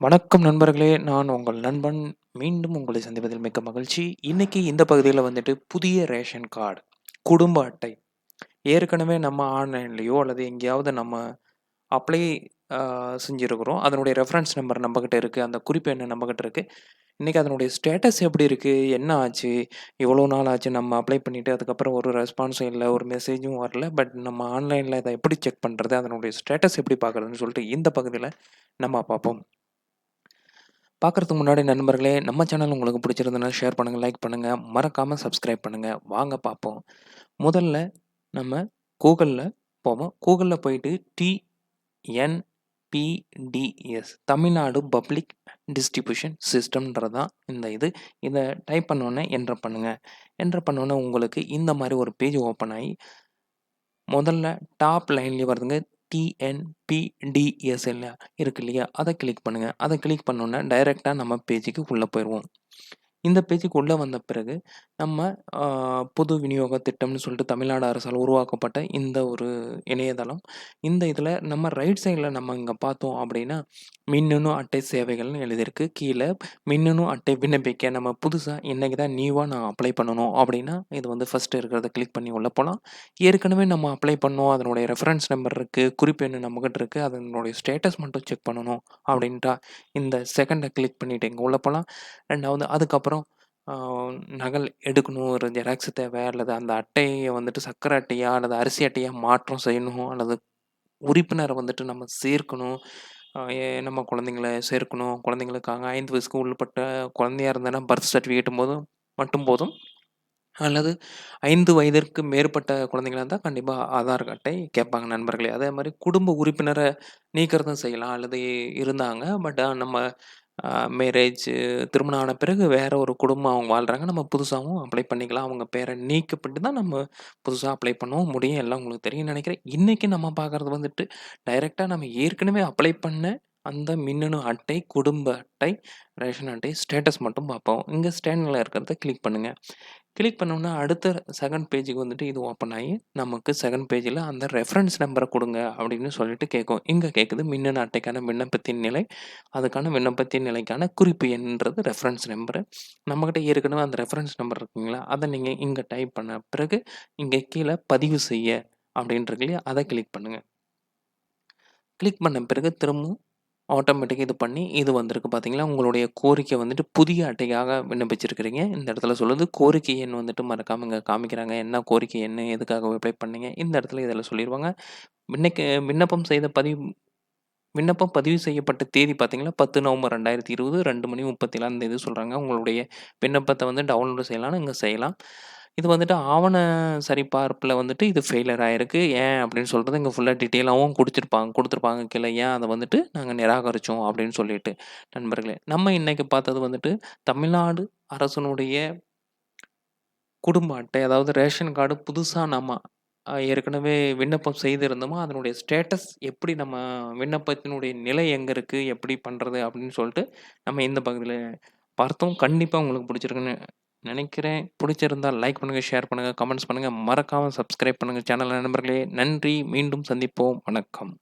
வணக்கம் நண்பர்களே! நான் உங்கள் நண்பன். மீண்டும் உங்களை சந்திப்பதில் மிக்க மகிழ்ச்சி. இன்னைக்கு இந்த பகுதியில வந்துட்டு புதிய ரேஷன் கார்டு, குடும்ப அட்டை. ஏற்கனவே நம்ம ஆன்லைன்லயோ அல்லது எங்கேயாவது நம்ம அப்ளை அ செஞ்சிருக்கிறோம். அதனுடைய ரெஃபரன்ஸ் நம்பர் நம்மகிட்ட இருக்கு. அந்த குறிப்பு எண் நம்மகிட்ட இருக்கு. இன்னைக்கு அதனுடைய ஸ்டேட்டஸ் எப்படி இருக்கு? என்ன ஆச்சு? இவ்வளோ நாள் ஆச்சு நம்ம அப்ளை பண்ணிட்டு, அதுக்கப்புறம் ஒரு ரெஸ்பான்ஸும் இல்ல, ஒரு மெசேஜும் வரல. பட் நம்ம ஆன்லைன்ல இத எப்படி செக் பண்றது? அதனுடைய ஸ்டேட்டஸ் எப்படி பார்க்குறதுன்னு சொல்லிட்டு இந்த பகுதியில நம்ம பார்ப்போம். பார்க்கறதுக்கு முன்னாடி நண்பர்களே, நம்ம சேனல் உங்களுக்கு பிடிச்சிருந்ததுன்னா ஷேர் பண்ணுங்க, லைக் பண்ணுங்க. மறக்காம சப்ஸ்கிரைப் பண்ணுங்க. வாங்க பார்ப்போம். முதல்ல நம்ம கூகுள்ல போவோம். கூகுள்ல போயிட்டு டிஎன்பிடிஎஸ் தமிழ்நாடு பப்ளிக் டிஸ்ட்ரிபியூஷன் சிஸ்டம்ன்றது தான் இந்த இது. இத டைப் பண்ணோனே என்டர் பண்ணுங்க. என்டர் பண்ணோனே உங்களுக்கு இந்த மாரி ஒரு பேஜ் ஓப்பன் ஆயி, முதல்ல டாப் லைன்லயே வருதுங்க. டிஎன்பிடிஎஸ்எல் இருக்கு இல்லையா? அத கிளிக் பண்ணுங்க. அத கிளிக் பண்ணோனே டைரக்ட்டா நம்ம பேஜுக்கு உள்ள போயிருவோம். இந்த பேஜுக்கு உள்ள வந்த பிறகு, நம்ம அ பொது விநியோக திட்டம்னு சொல்லிட்டு தமிழ்நாடு அரசால் உருவாக்கப்பட்ட இந்த ஒரு இணையதளம். இந்த இதில நம்ம ரைட் சைட்ல நம்ம இங்க பார்த்தோம் அப்படின்னா, மின்னணு அட்டை சேவைகள்னு எழுதியிருக்கு. கீழ மின்னணு அட்டை விண்ணப்பிக்க நம்ம புதுசா இன்னைக்கு தான் நியூவா நான் அப்ளை பண்ணணும் அப்படின்னா, இது வந்து ஃபர்ஸ்ட் இருக்கிறத கிளிக் பண்ணி உள்ள போலாம். ஏற்கனவே நம்ம அப்ளை பண்ணோம். அதனுடைய ரெஃபரன்ஸ் நம்பர் இருக்கு. குறிப்பு எண் நம்மகிட்ட இருக்கு. அதனுடைய ஸ்டேட்டஸ் மட்டும் செக் பண்ணணும் அப்படின்ட்டா, இந்த செகண்ட கிளிக் பண்ணிட்டு இங்க உள்ள போலாம். 2வது அதுக்கப்புறம் ஆ நகல் எடுக்கணும். ஒரு ஜெராக்ஸ் தேவை அல்லது அந்த அட்டைய வந்துட்டு சர்க்கரை அட்டையா அல்லது அரிசி அட்டையா மாற்றம் செய்யணும். அல்லது உறுப்பினர வந்துட்டு நம்ம சேர்க்கணும். நம்ம குழந்தைங்கள சேர்க்கணும். குழந்தைங்களுக்காக 5 வயசுக்கு உட்பட்ட குழந்தையா இருந்ததுன்னா பர்த் சர்டிஃபிகேட் மட்டும் போதும். அல்லது 5 வயதிற்கு மேற்பட்ட குழந்தைங்களா இருந்தா கண்டிப்பா ஆதார் அட்டை கேட்பாங்க நண்பர்களே. அதே மாரி குடும்ப உறுப்பினர நீக்கிறதும் செய்யலாம். அல்லது இருந்தாங்க. பட் நம்ம அ மேரேஜ் திருமணம் ஆன பிறகு வேற ஒரு குடும்பம் அவங்க வாழ்றாங்க. நம்ம புதுசாவும் அப்ளை பண்ணிக்கலாம். அவங்க பேர நீக்கப்பட்டு தான் நம்ம புதுசா அப்ளை பண்ணவும் முடியும். எல்லாம் உங்களுக்கு தெரியும்னு நெனைக்கிறேன். இன்னைக்கு நம்ம பார்க்குறது வந்துட்டு டைரக்ட்டா நம்ம ஏற்கனவே அப்ளை பண்ண அந்த மின்னணு அட்டை, குடும்ப அட்டை, ரேஷன் அட்டை ஸ்டேட்டஸ் மட்டும் பார்ப்போம். இங்க ஸ்டேட்டஸ்ல இருக்கிறத கிளிக் பண்ணுங்க. கிளிக் பண்ணோம்னா, அடுத்த செகண்ட் பேஜுக்கு வந்துட்டு இது ஓப்பன் ஆயி, நமக்கு செகண்ட் பேஜ்ல அந்த ரெஃபரன்ஸ் நம்பர குடுங்க அப்படின்னு சொல்லிட்டு கேட்கும். இங்க கேட்குது மின்னணு அட்டைக்கான விண்ணப்பத்தின் நிலை. அதுக்கான விண்ணப்பத்தின் நிலைக்கான குறிப்பு எண்ன்றது ரெஃபரன்ஸ் நம்பரு. நம்மகிட்ட ஏற்கனவே அந்த ரெஃபரன்ஸ் நம்பர் இருக்குங்களா, அத நீங்க இங்க டைப் பண்ண பிறகு, இங்க கீழ பதிவு செய்ய அப்படின்னு இருக்கு இல்லையா, அத கிளிக் பண்ணுங்க. கிளிக் பண்ண பிறகு திரும்பவும் ஆட்டோமேட்டிக்கா இது பண்ணி, இது வந்திருக்கு பார்த்தீங்களா? உங்களுடைய கோரிக்கை வந்துட்டு புதிய அட்டைக்காக விண்ணப்பிச்சிருக்கிறீங்க. இந்த இடத்துல சொல்லுது கோரிக்கை எண் வந்துட்டு மறக்காம இங்க காமிக்கிறாங்க. என்ன கோரிக்கை எண்ணு? எதுக்காக அப்ளை பண்ணீங்க? இந்த இடத்துல இதில சொல்லிருவாங்க. விண்ணப்பம் செய்த விண்ணப்பம் பதிவு செய்யப்பட்ட தேதி பார்த்தீங்கன்னா, 10 நவம்பர் 2020 2 மணி 37 அந்த இது சொல்றாங்க. உங்களுடைய விண்ணப்பத்த வந்து டவுன்லோட் செய்யலாம்னு இங்க செய்யலாம். இது வந்துட்டு ஆவண சரிபார்ப்புல வந்துட்டு இது ஃபெயிலியர் ஆயிருக்கு. ஏன் அப்படின்னு சொல்றது இங்க ஃபுல்லா டீட்டெயிலாவும் குடுத்துருப்பாங்க கீழ. ஏன் அத வந்துட்டு நாங்க நிராகரிச்சோம் அப்படின்னு சொல்லிட்டு. நண்பர்களே, நம்ம இன்னைக்கு பார்த்தது வந்துட்டு தமிழ்நாடு அரசினுடைய குடும்ப அட்டை, அதாவது ரேஷன் கார்டு புதுசா நம்ம ஏற்கனவே விண்ணப்பம் செய்திருந்தோமோ, அதனுடைய ஸ்டேட்டஸ் எப்படி நம்ம விண்ணப்பத்தினுடைய நிலை எங்க இருக்கு? எப்படி பண்றது? அப்படின்னு சொல்லிட்டு நம்ம இந்த பகுதியில பார்த்தோம். கண்டிப்பா உங்களுக்கு பிடிச்சிருக்குன்னு நினைக்கிறேன். பிடிச்சிருந்தா லைக் பண்ணுங்க, ஷேர் பண்ணுங்க, கமெண்ட்ஸ் பண்ணுங்க. மறக்காம சப்ஸ்கிரைப் பண்ணுங்க சேனல நண்பர்களே. நன்றி. மீண்டும் சந்திப்போம். வணக்கம்.